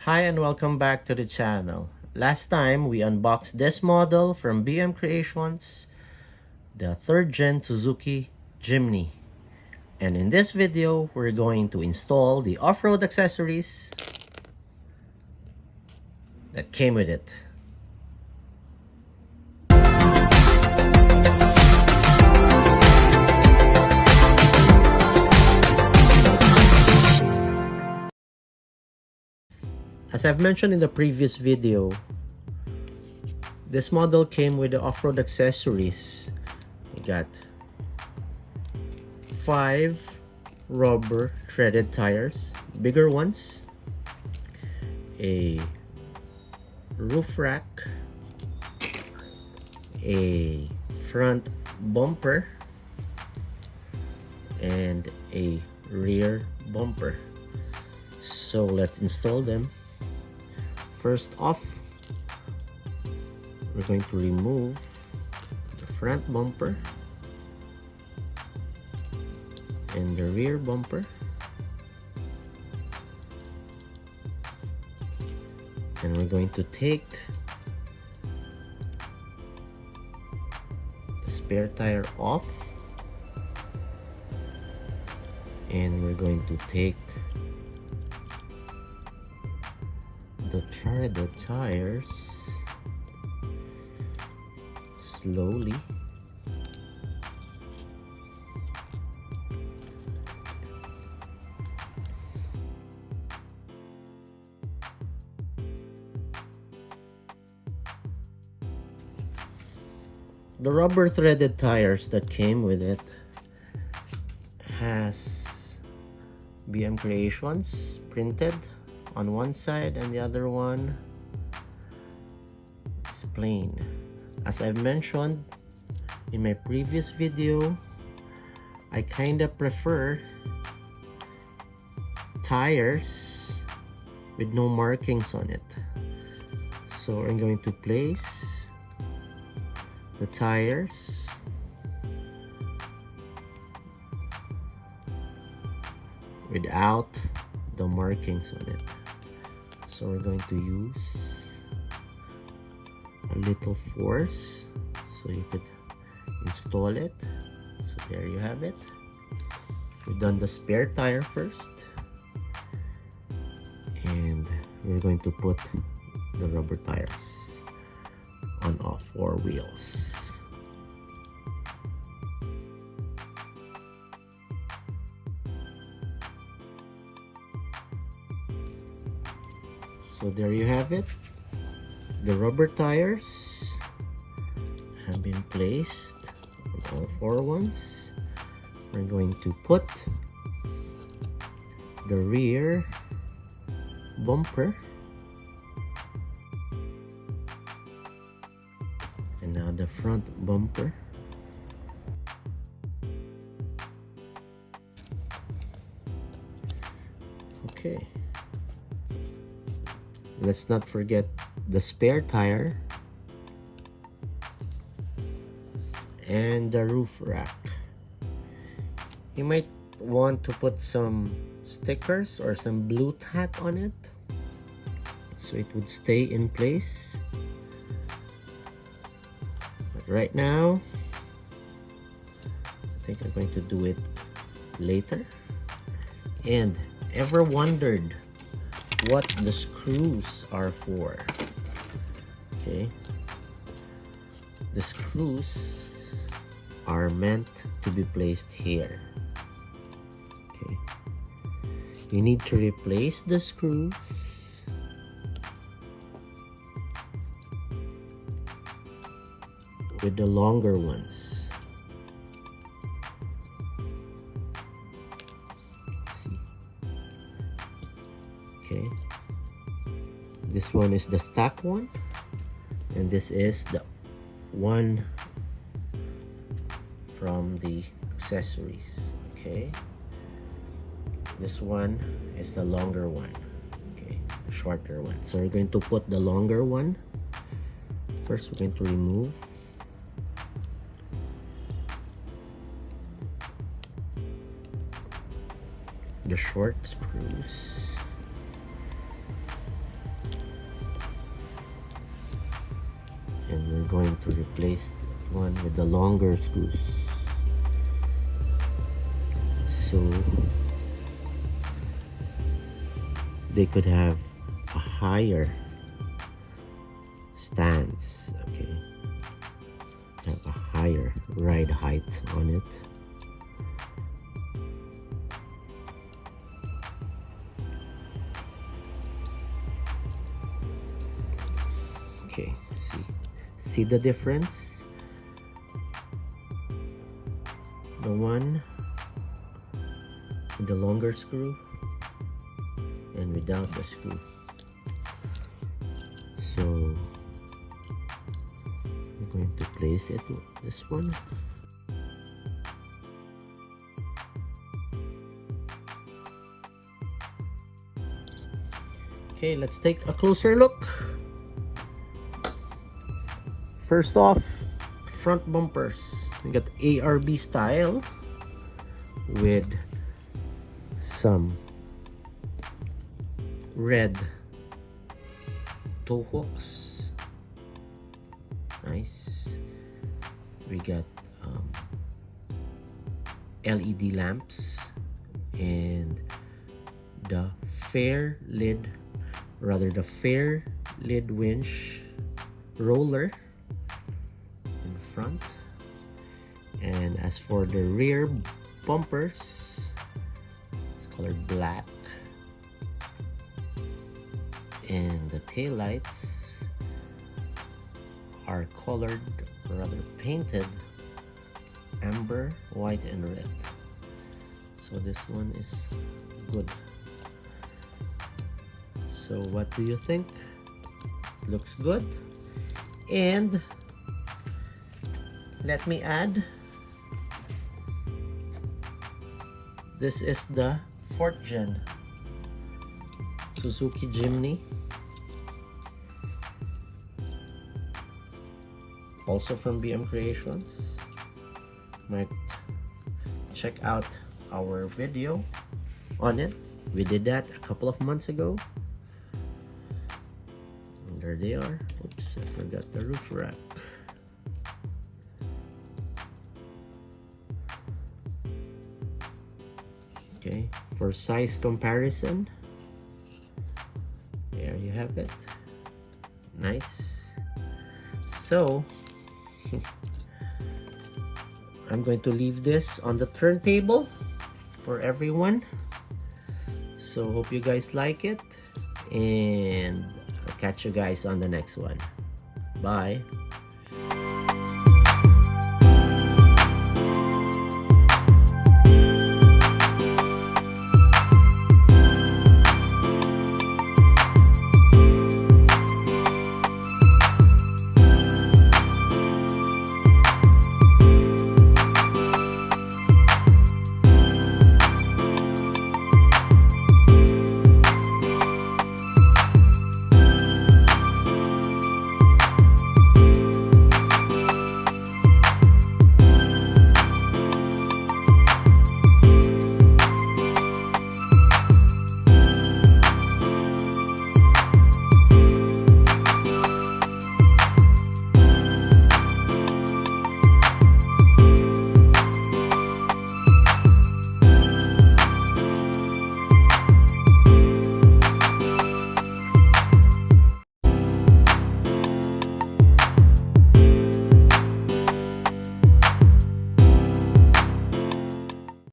Hi and welcome back to the channel. Last time we unboxed this model from BM Creations, the 3rd gen Suzuki Jimny. And in this video, we're going to install the off-road accessories that came with it. As I've mentioned in the previous video, this model came with the off-road accessories. You got 5 rubber threaded tires, bigger ones, a roof rack, a front bumper, and a rear bumper. So let's install them. First off, we're going to remove the front bumper and the rear bumper, and we're going to take the spare tire off, and we're going to take the threaded tires slowly The rubber threaded tires that came with it has BM Creations printed on one side, and the other one is plain. As I've mentioned in my previous video, I kinda prefer tires with no markings on it. So I'm going to place the tires without the markings on it. So we're going to use a little force so you could install it. So there you have it. We've done the spare tire first, and we're going to put the rubber tires on all 4 wheels. So there you have it. The rubber tires have been placed on all 4 ones. We're going to put the rear bumper, and now the front bumper. Okay. Let's not forget the spare tire and the roof rack. You might want to put some stickers or some blue tack on it so it would stay in place. But right now, I think I'm going to do it later. And ever wondered what the screws are for? Okay, the screws are meant to be placed here. Okay, you need to replace the screws with the longer ones. Okay, this one is the stock one, and this is the one from the accessories. Okay, this one is the longer one. Okay, the shorter one. So we're going to put the longer one first. We're going to remove the short screws. and we're going to replace one with the longer screws, so they could have a higher stance, okay, have a higher ride height on it. Okay, see the difference? The one with the longer screw and without the screw. So I'm going to place it with this one. Okay, let's take a closer look. First off, front bumpers. We got ARB style with some red toe hooks. Nice. We got LED lamps and the fair lid winch roller in front. And as for the rear bumpers, it's colored black, and the tail lights are colored, or rather painted, amber, white, and red. So this one is good. So what do you think? Looks good. And let me add, this is the 4th gen Suzuki Jimny, also from BM Creations. Might check out our video on it. We did that a couple of months ago. And there they are. Oops, I forgot the roof rack. Okay, for size comparison, there you have it. Nice. So I'm going to leave this on the turntable for everyone. So hope you guys like it, and I'll catch you guys on the next one. Bye.